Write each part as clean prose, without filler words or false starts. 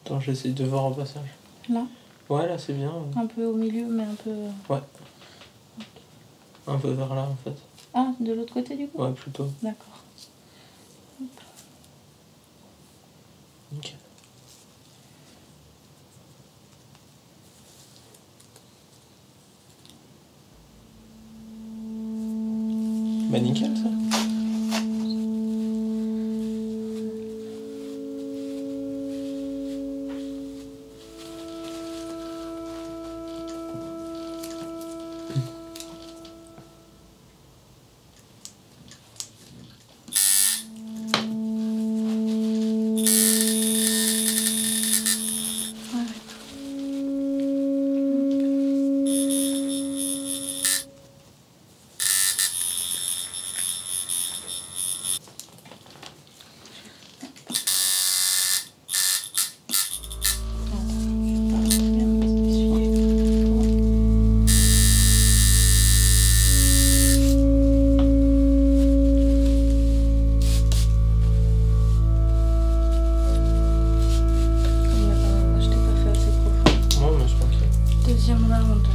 Attends, j'essaie de voir au passage. Là? Ouais, là, c'est bien. Un peu au milieu, mais un peu... Ouais. Un peu vers là, en fait. Ah, de l'autre côté, du coup? Ouais, plutôt. D'accord. Ok. Bah, nickel, ça. Deuxième round.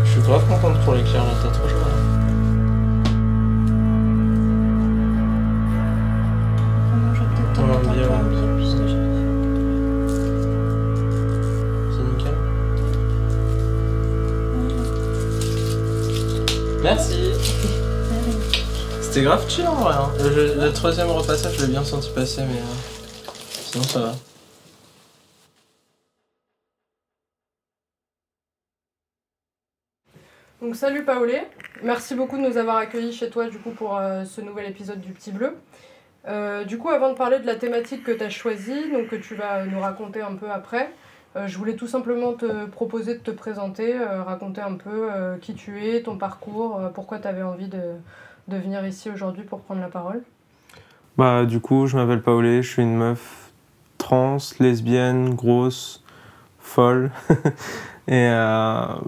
Je suis grave contente pour l'éclair là, t'as trop joué. Vraiment, je vais peut-être te mettre un peu un billet puisque j'ai fait. C'est nickel. Merci. C'était grave chill en vrai. Hein. Le troisième repassage, je l'ai bien senti passer, mais sinon ça va. Donc salut Paolé, merci beaucoup de nous avoir accueillis chez toi du coup pour ce nouvel épisode du Petit Bleu. Du coup, avant de parler de la thématique que tu as choisie, donc que tu vas nous raconter un peu après, je voulais tout simplement te proposer de te présenter, raconter un peu qui tu es, ton parcours, pourquoi tu avais envie de venir ici aujourd'hui pour prendre la parole. Bah du coup, je m'appelle Paolé, je suis une meuf trans, lesbienne, grosse, folle. Et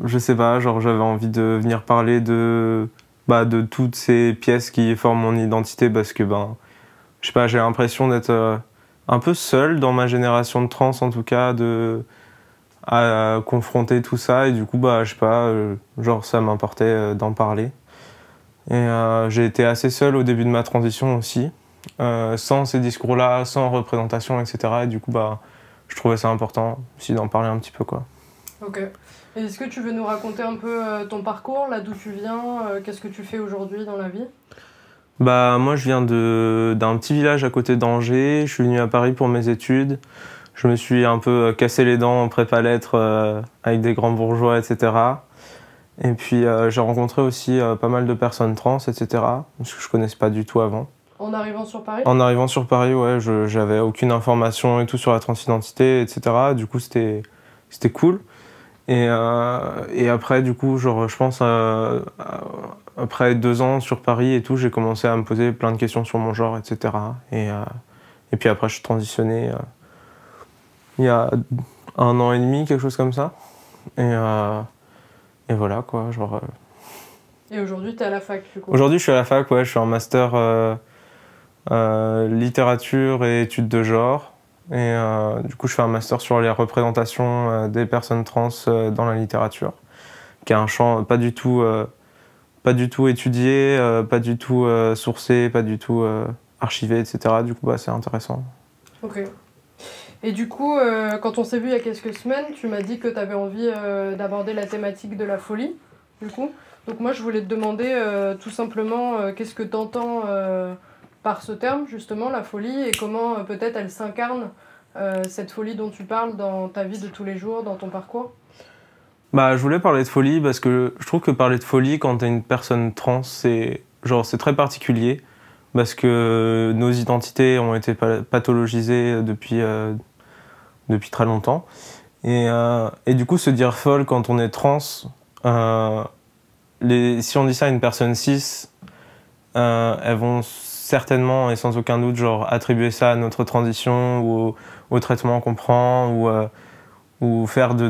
je sais pas, genre j'avais envie de venir parler de toutes ces pièces qui forment mon identité parce que je sais pas, j'ai l'impression d'être un peu seul dans ma génération de trans en tout cas, à confronter tout ça et du coup je sais pas, genre ça m'importait d'en parler. Et j'ai été assez seul au début de ma transition aussi, sans ces discours-là, sans représentation, etc. Et du coup je trouvais ça important aussi d'en parler un petit peu quoi. Ok. Et est-ce que tu veux nous raconter un peu ton parcours, là d'où tu viens, qu'est-ce que tu fais aujourd'hui dans la vie ? Moi je viens d'un petit village à côté d'Angers, je suis venu à Paris pour mes études. Je me suis un peu cassé les dents en prépa lettres avec des grands bourgeois, etc. Et puis j'ai rencontré aussi pas mal de personnes trans, etc. Parce que je connaissais pas du tout avant. En arrivant sur Paris ? En arrivant sur Paris, ouais, j'avais aucune information et tout sur la transidentité, etc. Du coup c'était cool. Et après, du coup, genre, je pense, après 2 ans sur Paris et tout, j'ai commencé à me poser plein de questions sur mon genre, etc. Et puis après, je suis transitionné il y a 1 an et demi, quelque chose comme ça. Et voilà, quoi. Genre, Et aujourd'hui, t'es à la fac, du coup ? Aujourd'hui, je suis à la fac, ouais, je suis en master littérature et études de genre. Et du coup, je fais un master sur les représentations des personnes trans dans la littérature, qui est un champ pas du tout étudié, pas du tout sourcé, pas du tout archivé, etc. Du coup, c'est intéressant. Ok. Et du coup, quand on s'est vu il y a quelques semaines, tu m'as dit que tu avais envie d'aborder la thématique de la folie, du coup. Donc moi, je voulais te demander tout simplement qu'est-ce que tu entends par ce terme, justement, la folie, et comment peut-être elle s'incarne, cette folie dont tu parles, dans ta vie de tous les jours, dans ton parcours. Bah, je voulais parler de folie parce que je trouve que parler de folie quand t'es une personne trans, c'est très particulier parce que nos identités ont été pathologisées depuis très longtemps. Et du coup, se dire folle quand on est trans, euh, si on dit ça à une personne cis, elles vont certainement et sans aucun doute attribuer ça à notre transition ou au traitement qu'on prend ou faire de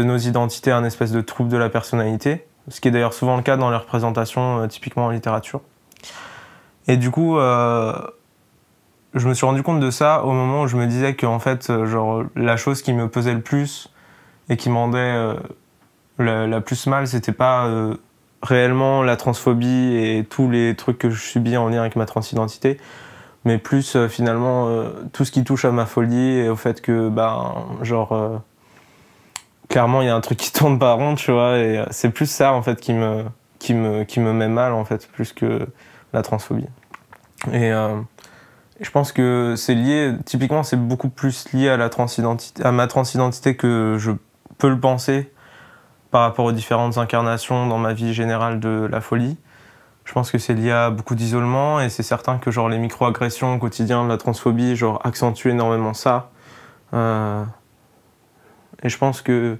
nos identités un espèce de trouble de la personnalité, ce qui est d'ailleurs souvent le cas dans les représentations, typiquement en littérature. Et du coup, je me suis rendu compte de ça au moment où je me disais que en fait, la chose qui me pesait le plus et qui me rendait la plus mal, c'était pas réellement la transphobie et tous les trucs que je subis en lien avec ma transidentité, mais plus finalement tout ce qui touche à ma folie et au fait que clairement il y a un truc qui tourne pas rond, tu vois, et c'est plus ça en fait qui me met mal en fait, plus que la transphobie. Et je pense que c'est lié, typiquement c'est beaucoup plus lié à ma transidentité que je peux le penser par rapport aux différentes incarnations dans ma vie générale de la folie. Je pense que c'est lié à beaucoup d'isolement et c'est certain que les micro-agressions au quotidien de la transphobie accentuent énormément ça. Et je pense que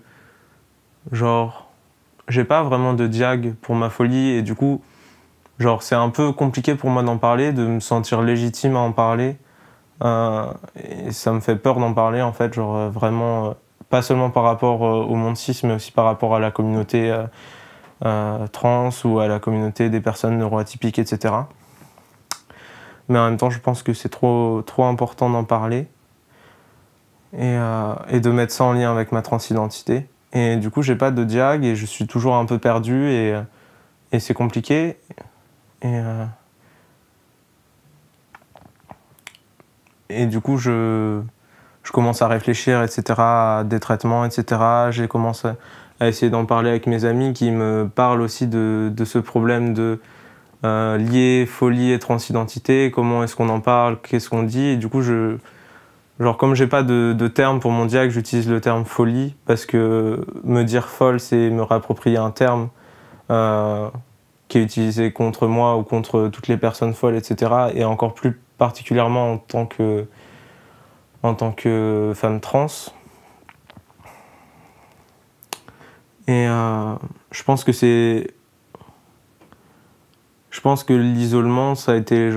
j'ai pas vraiment de diag pour ma folie et du coup c'est un peu compliqué pour moi d'en parler, de me sentir légitime à en parler. Et ça me fait peur d'en parler en fait, vraiment pas seulement par rapport au monde cis mais aussi par rapport à la communauté trans ou à la communauté des personnes neuroatypiques, etc. Mais en même temps, je pense que c'est trop important d'en parler et de mettre ça en lien avec ma transidentité. Et du coup, j'ai pas de diag et je suis toujours un peu perdu et c'est compliqué. Et du coup, je commence à réfléchir, etc., à des traitements, etc. J'ai commencé à essayer d'en parler avec mes amis qui me parlent aussi de ce problème de lier folie et transidentité, comment est-ce qu'on en parle, qu'est-ce qu'on dit. Et du coup, comme j'ai pas de terme pour mon diag, j'utilise le terme folie parce que me dire folle, c'est me réapproprier un terme qui est utilisé contre moi ou contre toutes les personnes folles, etc. Et encore plus particulièrement en tant que femme trans. Et je pense que l'isolement, ça a été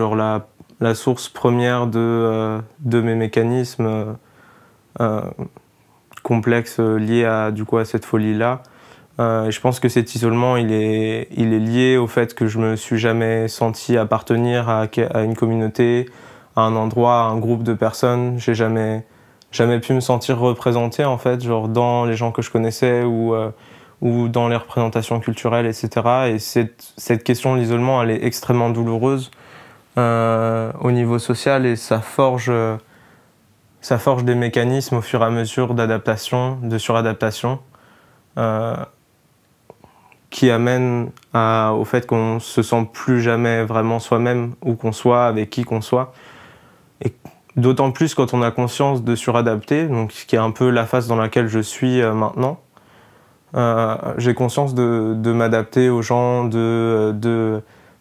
la source première de mes mécanismes complexes liés à cette folie-là. Et je pense que cet isolement, il est lié au fait que je me suis jamais senti appartenir à une communauté, à un endroit, à un groupe de personnes. J'ai jamais pu me sentir représenté en fait, dans les gens que je connaissais ou dans les représentations culturelles, etc. Et cette question de l'isolement, elle est extrêmement douloureuse au niveau social et ça forge des mécanismes au fur et à mesure d'adaptation, de suradaptation, qui amènent au fait qu'on se sent plus jamais vraiment soi-même, où qu'on soit, avec qui qu'on soit. Et d'autant plus quand on a conscience de suradapter, donc ce qui est un peu la phase dans laquelle je suis maintenant. J'ai conscience de m'adapter aux gens,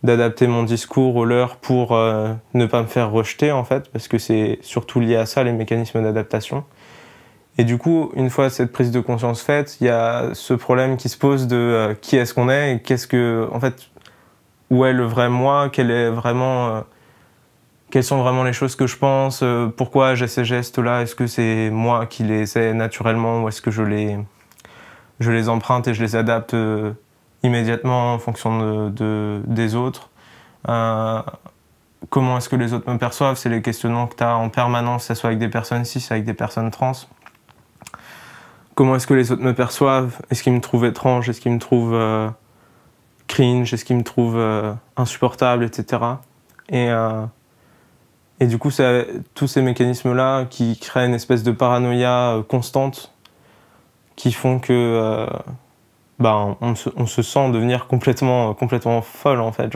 d'adapter mon discours aux leurs pour ne pas me faire rejeter en fait, parce que c'est surtout lié à ça, les mécanismes d'adaptation. Et du coup, une fois cette prise de conscience faite, il y a ce problème qui se pose de qui est-ce qu'on est et où est le vrai moi, quelles sont vraiment les choses que je pense, pourquoi j'ai ces gestes-là, est-ce que c'est moi qui les ai naturellement ou est-ce que je les emprunte et je les adapte immédiatement en fonction des autres. Comment est-ce que les autres me perçoivent, c'est les questionnements que tu as en permanence, que ce soit avec des personnes cis, avec des personnes trans. Comment est-ce que les autres me perçoivent? Est-ce qu'ils me trouvent étrange? Est-ce qu'ils me trouvent cringe? Est-ce qu'ils me trouvent insupportable, etc. Et du coup, c'est tous ces mécanismes-là qui créent une espèce de paranoïa constante qui font que on se sent devenir complètement folle en fait.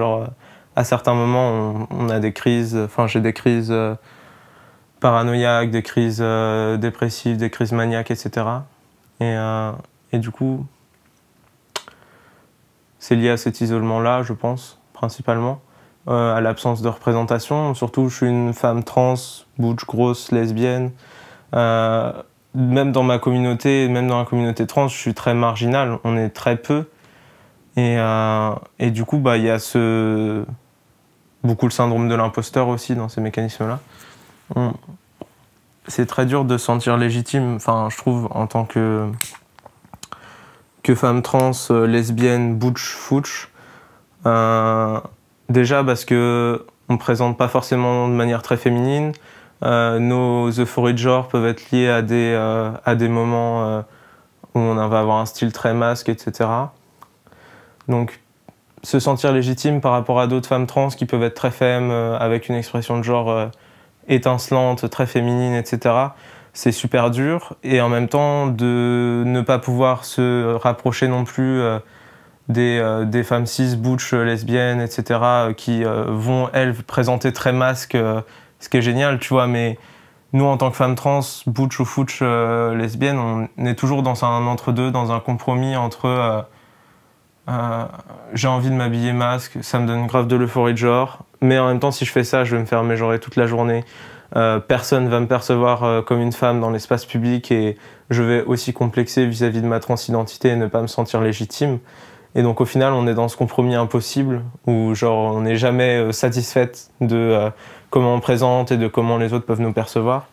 À certains moments, on a des crises, j'ai des crises paranoïaques, des crises dépressives, des crises maniaques, etc. Et du coup, c'est lié à cet isolement-là, je pense, principalement, à l'absence de représentation. Surtout, je suis une femme trans, butch, grosse, lesbienne. Même dans ma communauté, même dans la communauté trans, je suis très marginal, on est très peu. Et du coup, il y a beaucoup le syndrome de l'imposteur aussi dans ces mécanismes-là. C'est très dur de se sentir légitime, enfin, je trouve, en tant que femme trans, lesbienne, butch, fouch. Déjà parce que on ne présente pas forcément de manière très féminine. Nos euphories de genre peuvent être liées à des moments où on va avoir un style très masque, etc. Donc, se sentir légitime par rapport à d'autres femmes trans qui peuvent être très femmes, avec une expression de genre étincelante, très féminine, etc., c'est super dur. Et en même temps, de ne pas pouvoir se rapprocher non plus des femmes cis, butch, lesbiennes, etc., qui vont, elles, présenter très masque, ce qui est génial, tu vois, mais nous, en tant que femmes trans, butch ou fouch lesbiennes, on est toujours dans un entre-deux, dans un compromis entre j'ai envie de m'habiller masque, ça me donne grave de l'euphorie de genre, mais en même temps, si je fais ça, je vais me faire mégenrer toute la journée. Personne va me percevoir comme une femme dans l'espace public et je vais aussi complexer vis-à-vis de ma transidentité et ne pas me sentir légitime. Et donc au final, on est dans ce compromis impossible où genre on n'est jamais satisfaite de comment on présente et de comment les autres peuvent nous percevoir.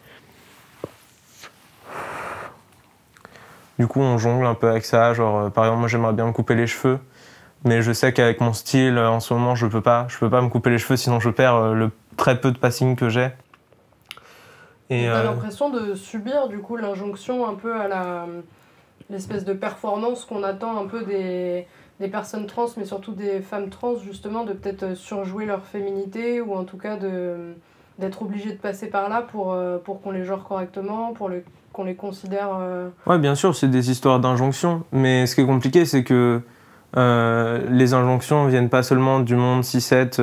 Du coup, on jongle un peu avec ça. Genre, par exemple, moi, j'aimerais bien me couper les cheveux, mais je sais qu'avec mon style, en ce moment, je peux pas me couper les cheveux, sinon je perds le très peu de passing que j'ai. Et t'as l'impression de subir du coup l'injonction un peu à l'espèce de performance qu'on attend un peu des personnes trans, mais surtout des femmes trans, justement, de peut-être surjouer leur féminité, ou en tout cas d'être obligé de passer par là pour qu'on les genre correctement, qu'on les considère... Ouais, bien sûr, c'est des histoires d'injonctions, mais ce qui est compliqué, c'est que les injonctions viennent pas seulement du monde cis-het.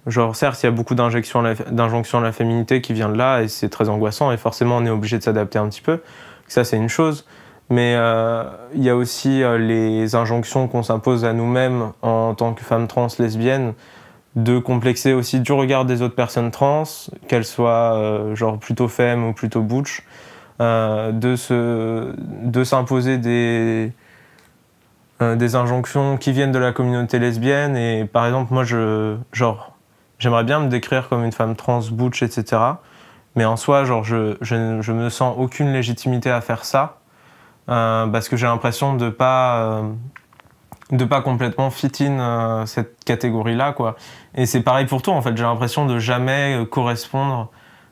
Genre, certes, il y a beaucoup d'injonctions à la féminité qui vient de là, et c'est très angoissant, et forcément, on est obligé de s'adapter un petit peu. Ça, c'est une chose. Mais il y a aussi les injonctions qu'on s'impose à nous-mêmes en tant que femmes trans lesbiennes, de complexer aussi du regard des autres personnes trans, qu'elles soient genre plutôt femmes ou plutôt butch, de s'imposer des injonctions qui viennent de la communauté lesbienne. Et par exemple, moi, j'aimerais bien me décrire comme une femme trans, butch, etc. Mais en soi, genre, je me sens aucune légitimité à faire ça, parce que j'ai l'impression de pas complètement fit in cette catégorie-là, quoi. Et c'est pareil pour toi, en fait. J'ai l'impression de jamais correspondre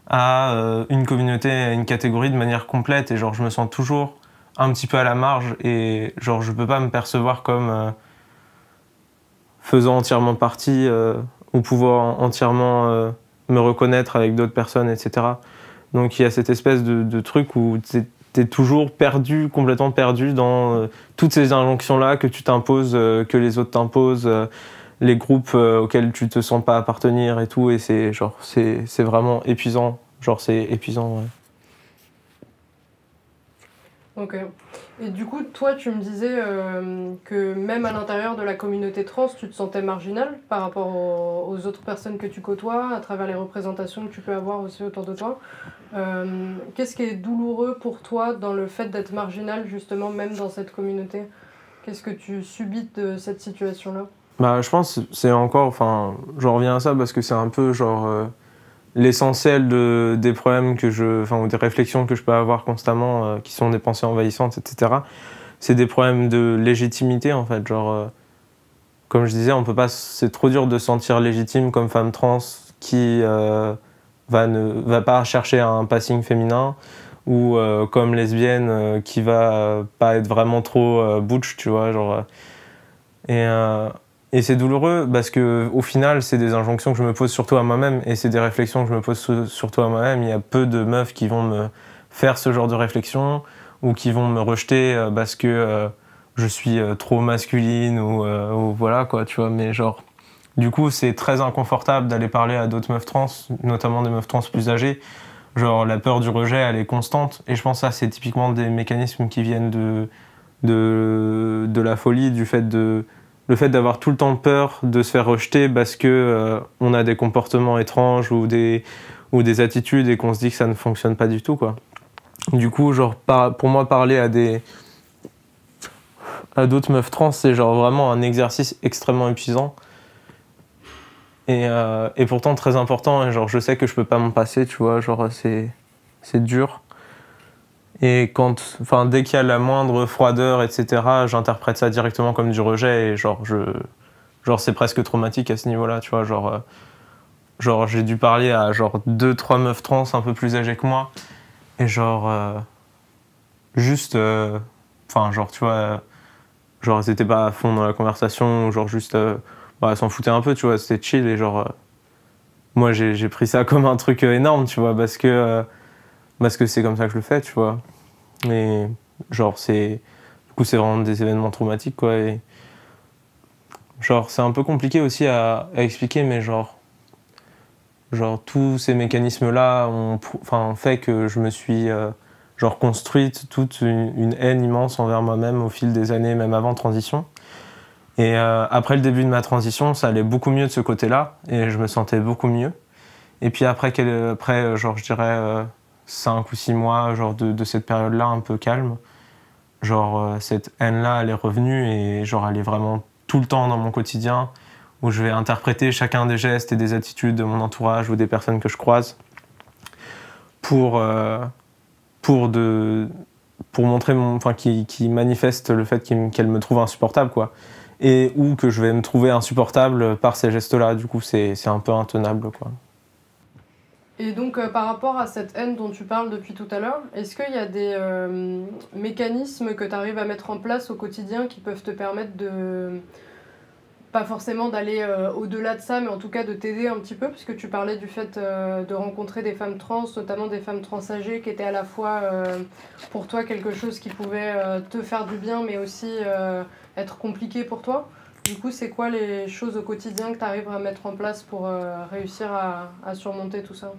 à une communauté, à une catégorie de manière complète. Et genre, je me sens toujours un petit peu à la marge. Et genre, je peux pas me percevoir comme faisant entièrement partie ou pouvoir entièrement me reconnaître avec d'autres personnes, etc. Donc, il y a cette espèce de truc où t'es toujours perdu, complètement perdu dans toutes ces injonctions-là que tu t'imposes, que les autres t'imposent, les groupes auxquels tu te sens pas appartenir et tout, et c'est vraiment épuisant. Genre, c'est épuisant, ouais. Ok. Et du coup, toi, tu me disais que même à l'intérieur de la communauté trans, tu te sentais marginal par rapport aux autres personnes que tu côtoies, à travers les représentations que tu peux avoir aussi autour de toi. Qu'est-ce qui est douloureux pour toi dans le fait d'être marginal, justement, même dans cette communauté? Qu'est-ce que tu subis de cette situation-là? Bah, je pense que c'est encore... Enfin, j'en reviens à ça parce que c'est un peu, genre... l'essentiel des problèmes ou des réflexions que je peux avoir constamment, qui sont des pensées envahissantes, etc. C'est des problèmes de légitimité, en fait. Genre, comme je disais, c'est trop dur de se sentir légitime comme femme trans qui va pas chercher un passing féminin, ou comme lesbienne qui va pas être vraiment trop butch, tu vois, genre. Et c'est douloureux parce que au final, c'est des injonctions que je me pose surtout à moi-même, et c'est des réflexions que je me pose surtout à moi-même. Il y a peu de meufs qui vont me faire ce genre de réflexion, ou qui vont me rejeter parce que je suis trop masculine, ou voilà, quoi, tu vois. Mais genre, du coup, c'est très inconfortable d'aller parler à d'autres meufs trans, notamment des meufs trans plus âgées. Genre, la peur du rejet, elle est constante, et je pense que ça, c'est typiquement des mécanismes qui viennent de la folie, du fait le fait d'avoir tout le temps peur de se faire rejeter parce que on a des comportements étranges ou des attitudes et qu'on se dit que ça ne fonctionne pas du tout, quoi. Du coup, genre, pour moi, parler à d'autres meufs trans, c'est genre vraiment un exercice extrêmement épuisant et pourtant très important. Et genre, je sais que je peux pas m'en passer, tu vois, genre, c'est dur. Et dès qu'il y a la moindre froideur, etc., j'interprète ça directement comme du rejet et genre, c'est presque traumatique à ce niveau-là, tu vois, genre j'ai dû parler à genre 2-3 meufs trans un peu plus âgées que moi et genre juste genre tu vois genre elles étaient pas à fond dans la conversation ou genre juste elles s'en foutaient un peu, tu vois, c'était chill et genre moi j'ai pris ça comme un truc énorme, tu vois, parce que c'est comme ça que je le fais, tu vois. Mais genre du coup c'est vraiment des événements traumatiques, quoi, et genre c'est un peu compliqué aussi à expliquer, mais genre tous ces mécanismes-là ont fait que je me suis construite toute une haine immense envers moi-même au fil des années, même avant transition. Et après le début de ma transition, ça allait beaucoup mieux de ce côté-là, et je me sentais beaucoup mieux. Et puis après genre je dirais 5 ou 6 mois genre de cette période-là un peu calme, genre cette haine-là, elle est revenue et genre elle est vraiment tout le temps dans mon quotidien, où je vais interpréter chacun des gestes et des attitudes de mon entourage ou des personnes que je croise pour montrer qui manifeste le fait qu'elle me trouve insupportable, quoi. Et ou que je vais me trouver insupportable par ces gestes-là. Du coup, c'est un peu intenable, quoi. Et donc, par rapport à cette haine dont tu parles depuis tout à l'heure, est-ce qu'il y a des mécanismes que tu arrives à mettre en place au quotidien qui peuvent te permettre de... pas forcément d'aller au-delà de ça, mais en tout cas de t'aider un petit peu, puisque tu parlais du fait de rencontrer des femmes trans, notamment des femmes trans âgées, qui étaient à la fois pour toi quelque chose qui pouvait te faire du bien, mais aussi être compliqué pour toi. Du coup, c'est quoi les choses au quotidien que tu arrives à mettre en place pour réussir à surmonter tout ça?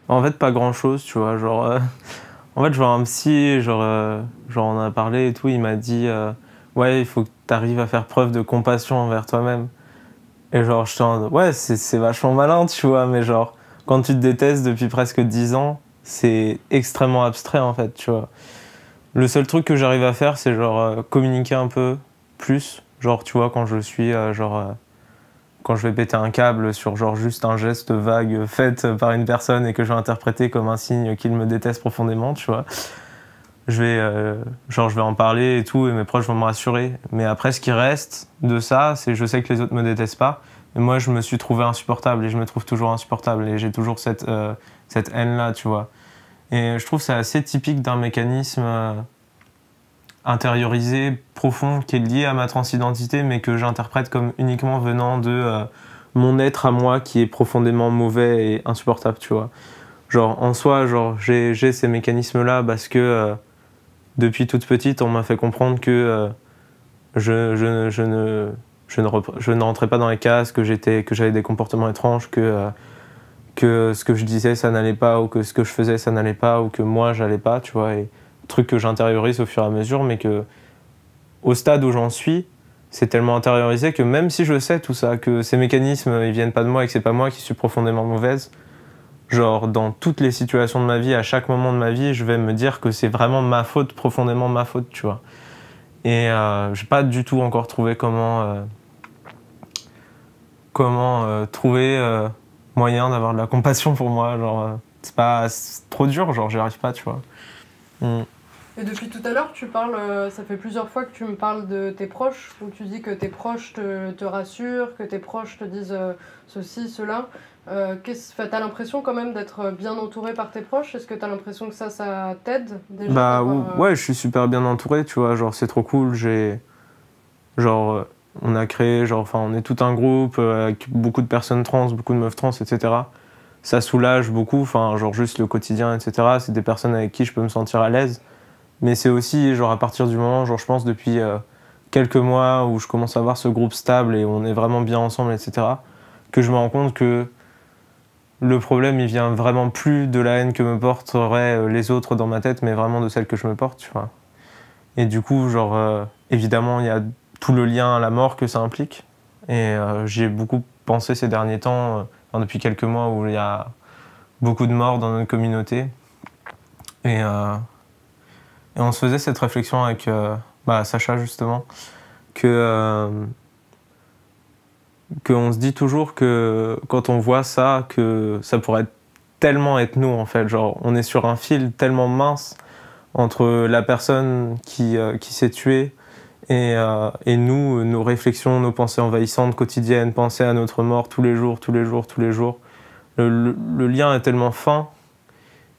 En fait, pas grand-chose, tu vois. Genre, en fait, je vois un psy, genre on en a parlé et tout, il m'a dit ouais, il faut que tu arrives à faire preuve de compassion envers toi-même. Et genre, je te dis, ouais, c'est vachement malin, tu vois, mais genre, quand tu te détestes depuis presque 10 ans, c'est extrêmement abstrait, en fait, tu vois. Le seul truc que j'arrive à faire, c'est genre communiquer un peu plus. Genre, tu vois, quand je suis, quand je vais péter un câble sur genre juste un geste vague fait par une personne et que je vais interpréter comme un signe qu'il me déteste profondément, tu vois. Je vais en parler et tout, et mes proches vont me rassurer. Mais après, ce qui reste de ça, c'est que je sais que les autres me détestent pas. Et moi, je me suis trouvé insupportable et je me trouve toujours insupportable. Et j'ai toujours cette haine-là, tu vois. Et je trouve que c'est assez typique d'un mécanisme intériorisé, profond, qui est lié à ma transidentité, mais que j'interprète comme uniquement venant de mon être à moi qui est profondément mauvais et insupportable, tu vois. Genre, en soi, genre, j'ai ces mécanismes-là parce que depuis toute petite, on m'a fait comprendre que je ne rentrais pas dans les cases, que j'avais des comportements étranges, que ce que je disais, ça n'allait pas, ou que ce que je faisais, ça n'allait pas, ou que moi, j'allais pas, tu vois. Et truc que j'intériorise au fur et à mesure, mais que au stade où j'en suis, c'est tellement intériorisé que même si je sais tout ça, que ces mécanismes, ils viennent pas de moi et que c'est pas moi qui suis profondément mauvaise, genre dans toutes les situations de ma vie, à chaque moment de ma vie, je vais me dire que c'est vraiment ma faute, profondément ma faute, tu vois. Et j'ai pas du tout encore trouvé comment trouver moyen d'avoir de la compassion pour moi, genre c'est trop dur, genre j'y arrive pas, tu vois. Et depuis tout à l'heure, tu parles, ça fait plusieurs fois que tu me parles de tes proches, où tu dis que tes proches te rassurent, que tes proches te disent ceci, cela. T'as l'impression quand même d'être bien entouré par tes proches? Est-ce que t'as l'impression que ça t'aide déjà? Bah ouais, je suis super bien entouré, tu vois, genre c'est trop cool, on a créé, on est tout un groupe avec beaucoup de personnes trans, beaucoup de meufs trans, etc. Ça soulage beaucoup, genre juste le quotidien, etc. C'est des personnes avec qui je peux me sentir à l'aise. Mais c'est aussi, genre à partir du moment, genre je pense depuis quelques mois où je commence à avoir ce groupe stable et où on est vraiment bien ensemble, etc., que je me rends compte que le problème, il vient vraiment plus de la haine que me porteraient les autres dans ma tête, mais vraiment de celle que je me porte, tu vois. Et du coup, genre, évidemment, il y a tout le lien à la mort que ça implique. Et j'y ai beaucoup pensé ces derniers temps, depuis quelques mois où il y a beaucoup de morts dans notre communauté. Et on se faisait cette réflexion avec Sacha justement, qu'on se dit toujours que quand on voit ça, que ça pourrait tellement être nous en fait. Genre, on est sur un fil tellement mince entre la personne qui s'est tuée et nous, nos réflexions, nos pensées envahissantes quotidiennes, penser à notre mort tous les jours. Le lien est tellement fin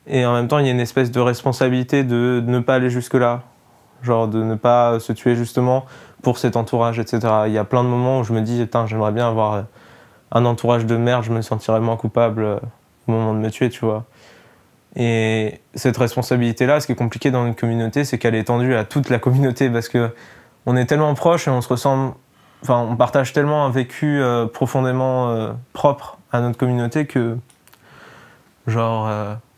et en même temps il y a une espèce de responsabilité de ne pas aller jusque-là. Genre de ne pas se tuer justement pour cet entourage, etc. Il y a plein de moments où je me dis, j'aimerais bien avoir un entourage de merde, je me sentirais moins coupable au moment de me tuer, tu vois. Et cette responsabilité-là, ce qui est compliqué dans notre communauté, c'est qu'elle est étendue à toute la communauté parce que on est tellement proches et on se ressemble, on partage tellement un vécu profondément propre à notre communauté que, genre,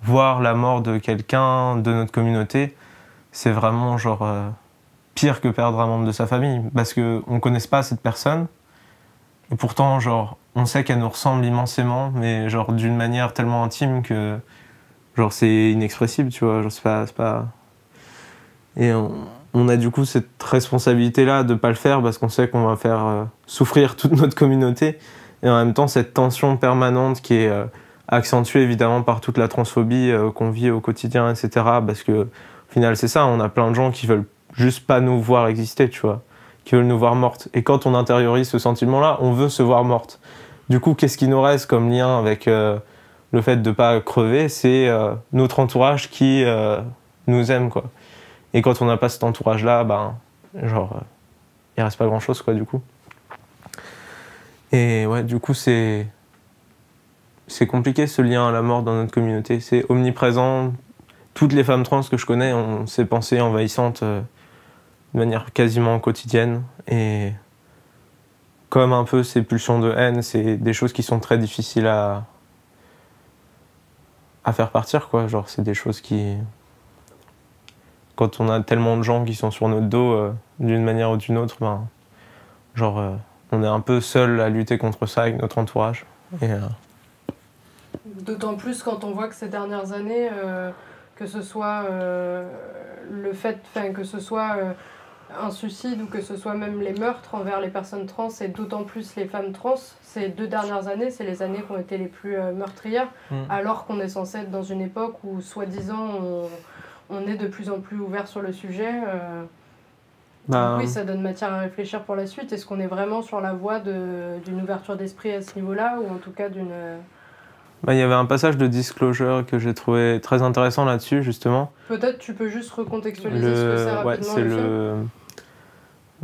voir la mort de quelqu'un de notre communauté, c'est vraiment genre pire que perdre un membre de sa famille parce qu'on ne connaît pas cette personne et pourtant genre on sait qu'elle nous ressemble immensément mais genre d'une manière tellement intime que genre c'est inexpressible, tu vois, genre c'est pas... Et on a du coup cette responsabilité là de pas le faire parce qu'on sait qu'on va faire souffrir toute notre communauté et en même temps cette tension permanente qui est accentuée évidemment par toute la transphobie qu'on vit au quotidien, etc. parce que au final, c'est ça, on a plein de gens qui veulent juste pas nous voir exister, tu vois, qui veulent nous voir mortes. Et quand on intériorise ce sentiment-là, on veut se voir morte. Du coup, qu'est-ce qui nous reste comme lien avec le fait de pas crever? C'est notre entourage qui nous aime, quoi. Et quand on n'a pas cet entourage-là, il reste pas grand-chose, quoi, du coup. Et ouais, du coup, c'est compliqué ce lien à la mort dans notre communauté. C'est omniprésent. Toutes les femmes trans que je connais ont ces pensées envahissantes de manière quasiment quotidienne. Et comme un peu ces pulsions de haine, c'est des choses qui sont très difficiles à faire partir, quoi. Genre, c'est des choses qui... Quand on a tellement de gens qui sont sur notre dos, d'une manière ou d'une autre, on est un peu seul à lutter contre ça avec notre entourage. Et, d'autant plus quand on voit que ces dernières années... que ce soit que ce soit un suicide ou que ce soit même les meurtres envers les personnes trans et d'autant plus les femmes trans, ces 2 dernières années, c'est les années qui ont été les plus meurtrières, alors qu'on est censé être dans une époque où, soi-disant, on est de plus en plus ouvert sur le sujet. Donc oui, ça donne matière à réfléchir pour la suite. Est-ce qu'on est vraiment sur la voie d'une ouverture d'esprit à ce niveau-là, ou en tout cas d'une... Il y avait un passage de Disclosure que j'ai trouvé très intéressant là-dessus, justement. Peut-être tu peux juste recontextualiser ce que c'est rapidement c'est le film.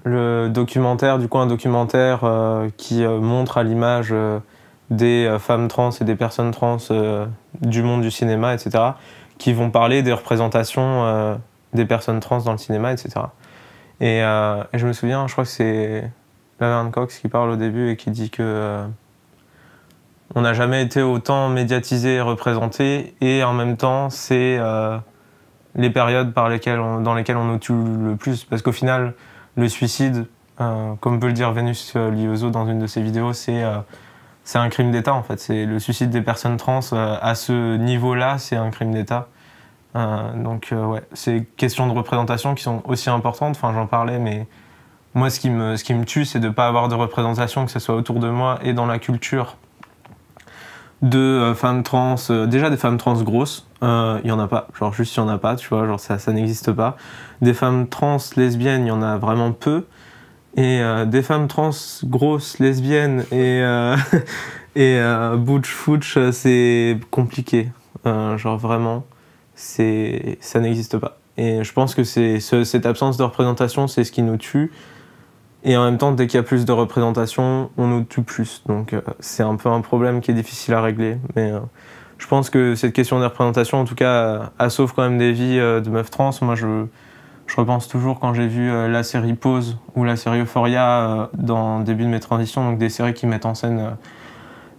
Le documentaire, du coup un documentaire qui montre à l'image des femmes trans et des personnes trans du monde du cinéma, etc., qui vont parler des représentations des personnes trans dans le cinéma, etc. Et je me souviens, je crois que c'est Laverne Cox qui parle au début et qui dit que on n'a jamais été autant médiatisé et représenté, et en même temps, c'est les périodes dans lesquelles on nous tue le plus. Parce qu'au final, le suicide, comme peut le dire Vénus Lioso dans une de ses vidéos, c'est un crime d'État en fait. C'est le suicide des personnes trans à ce niveau-là, c'est un crime d'État. Donc c'est questions de représentation qui sont aussi importantes. Enfin, j'en parlais, mais moi, ce qui me tue, c'est de ne pas avoir de représentation, que ce soit autour de moi et dans la culture, de femmes trans, déjà des femmes trans grosses, il y en a pas, genre juste il y en a pas, tu vois, genre ça n'existe pas. Des femmes trans lesbiennes, il y en a vraiment peu. Et des femmes trans grosses, lesbiennes et butch-fouch, c'est compliqué. Genre vraiment, ça n'existe pas. Et je pense que cette absence de représentation, c'est ce qui nous tue. Et en même temps, dès qu'il y a plus de représentation, on nous tue plus. Donc c'est un peu un problème qui est difficile à régler. Mais je pense que cette question de représentation, en tout cas, elle sauve quand même des vies de meufs trans. Moi, je repense toujours quand j'ai vu la série Pause ou la série Euphoria dans le début de mes transitions, donc des séries qui mettent en scène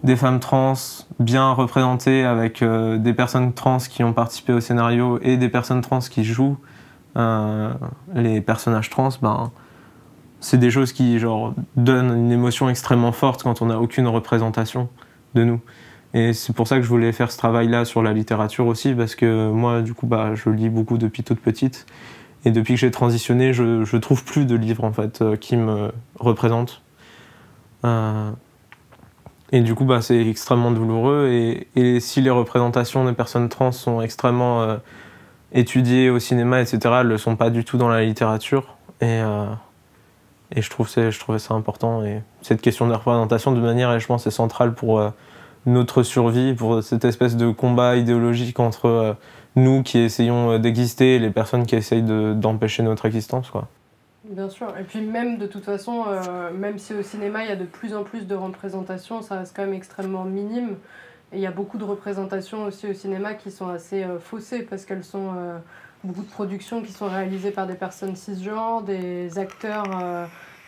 des femmes trans bien représentées avec des personnes trans qui ont participé au scénario et des personnes trans qui jouent les personnages trans. c'est des choses qui genre, donnent une émotion extrêmement forte quand on n'a aucune représentation de nous. Et c'est pour ça que je voulais faire ce travail-là sur la littérature aussi, parce que moi, du coup, je lis beaucoup depuis toute petite. Et depuis que j'ai transitionné, je trouve plus de livres en fait, qui me représentent. Et du coup, c'est extrêmement douloureux. Et si les représentations des personnes trans sont extrêmement étudiées au cinéma, etc., elles ne le sont pas du tout dans la littérature. Et je trouvais ça important. Et cette question de représentation, de manière, je pense, est centrale pour notre survie, pour cette espèce de combat idéologique entre nous qui essayons d'exister et les personnes qui essayent d'empêcher notre existence, quoi. Bien sûr, et puis même de toute façon, même si au cinéma il y a de plus en plus de représentations, ça reste quand même extrêmement minime. Et il y a beaucoup de représentations aussi au cinéma qui sont assez faussées parce qu'elles sont beaucoup de productions qui sont réalisées par des personnes cisgenres, des acteurs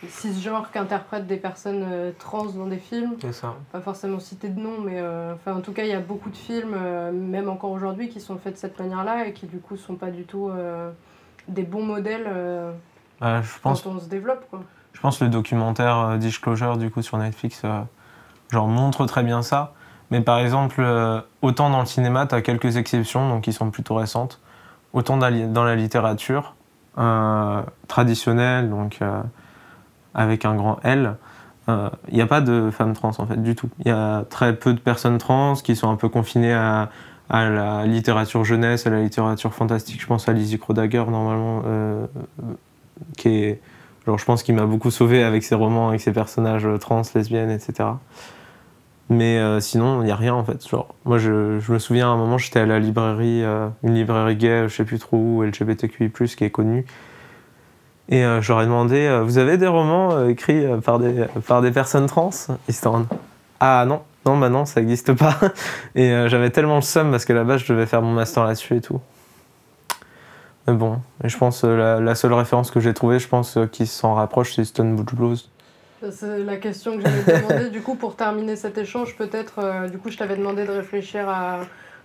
cisgenres qui interprètent des personnes trans dans des films. C'est ça. Pas forcément citer de nom, mais en tout cas il y a beaucoup de films, même encore aujourd'hui, qui sont faits de cette manière-là et qui du coup sont pas du tout des bons modèles. Quand on se développe, quoi. Je pense que le documentaire Disclosure du coup sur Netflix montre très bien ça. Mais par exemple, autant dans le cinéma, tu as quelques exceptions donc qui sont plutôt récentes, autant dans la littérature traditionnelle, donc avec un grand L, il n'y a pas de femmes trans en fait du tout. Il y a très peu de personnes trans qui sont un peu confinées à la littérature jeunesse, à la littérature fantastique. Je pense à Lizzie Crodager normalement. Qui est, je pense qu'il m'a beaucoup sauvé avec ses romans, avec ses personnages trans, lesbiennes, etc. Mais sinon, il n'y a rien en fait. Moi, je me souviens à un moment, j'étais à la librairie, une librairie gay, je sais plus trop où, LGBTQI+, qui est connue. Et je leur ai demandé, vous avez des romans écrits par des personnes trans? Ils se rendent, ah non, non, ça n'existe pas. Et j'avais tellement le seum parce qu'à la base, je devais faire mon master là-dessus et tout. Mais bon, et je pense la seule référence que j'ai trouvée, je pense, qui s'en rapproche, c'est Stone Beach Blues. C'est la question que j'allais te demander. Du coup, pour terminer cet échange, peut-être, du coup, je t'avais demandé de réfléchir à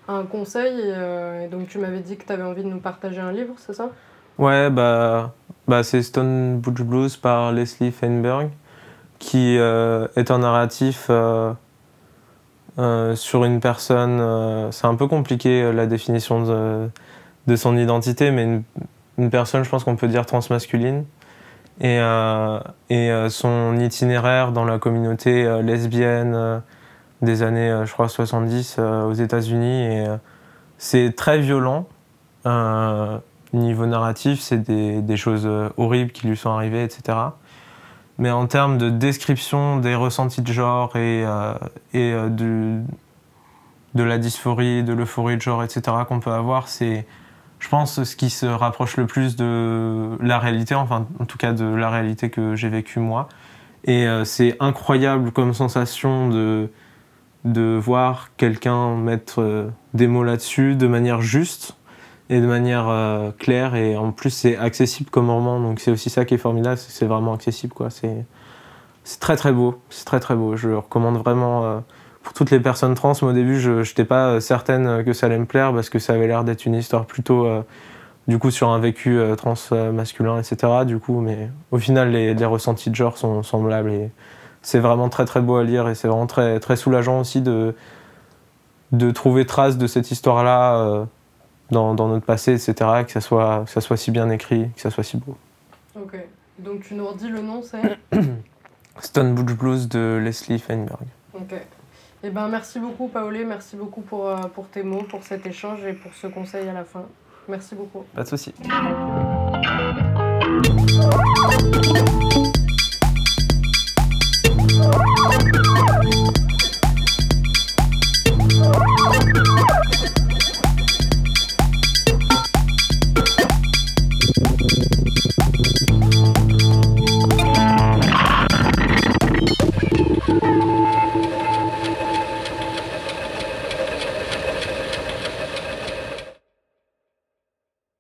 un conseil. Et donc, tu m'avais dit que tu avais envie de nous partager un livre, c'est ça? Ouais, c'est Stone Beach Blues par Leslie Feinberg, qui est un narratif sur une personne. C'est un peu compliqué la définition de son identité, mais une personne, je pense qu'on peut dire transmasculine, et son itinéraire dans la communauté lesbienne des années, je crois, 70 aux États-Unis. Et c'est très violent. Niveau narratif, c'est des choses horribles qui lui sont arrivées, etc. Mais en termes de description des ressentis de genre et de la dysphorie, de l'euphorie de genre, etc. qu'on peut avoir, c'est, je pense, ce qui se rapproche le plus de la réalité, enfin en tout cas de la réalité que j'ai vécue moi. Et c'est incroyable comme sensation de voir quelqu'un mettre des mots là-dessus de manière juste et de manière claire. Et en plus, c'est accessible comme roman, donc c'est aussi ça qui est formidable, c'est vraiment accessible, quoi. C'est très très beau, c'est très très beau. Je le recommande vraiment pour toutes les personnes trans. Moi, au début, je n'étais pas certaine que ça allait me plaire parce que ça avait l'air d'être une histoire plutôt du coup sur un vécu trans masculin, etc. Du coup, mais au final, les ressentis de genre sont semblables et c'est vraiment très très beau à lire et c'est vraiment très très soulageant aussi de trouver trace de cette histoire-là dans notre passé, etc. Que ça soit si bien écrit, que ça soit si beau. Ok. Donc tu nous redis le nom, c'est Stone Beach Blues de Leslie Feinberg. Ok. Eh ben, merci beaucoup, Paolé. Merci beaucoup pour tes mots, pour cet échange et pour ce conseil à la fin. Merci beaucoup. Pas de souci.